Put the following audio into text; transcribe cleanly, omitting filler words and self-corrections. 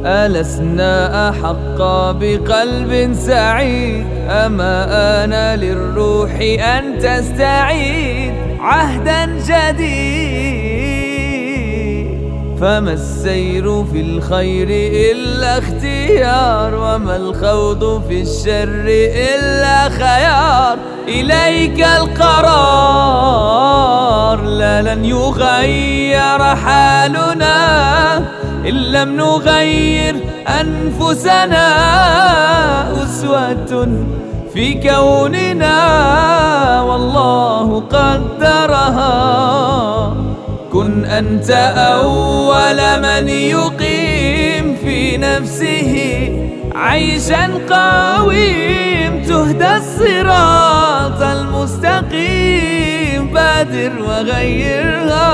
ألسنا أحق بقلب سعيد؟ أما آن للروح أن تستعيد عهدا جديد؟ فما السير في الخير إلا اختيار، وما الخوض في الشر إلا خيار. إليك القرار، لا لن يغير حالنا إن لم نغير أنفسنا. أسوة في كوننا والله قدرها. كن أنت أول من يقيم في نفسه عيشا قويم. تهدى الصراط المستقيم، بادر وغيرها.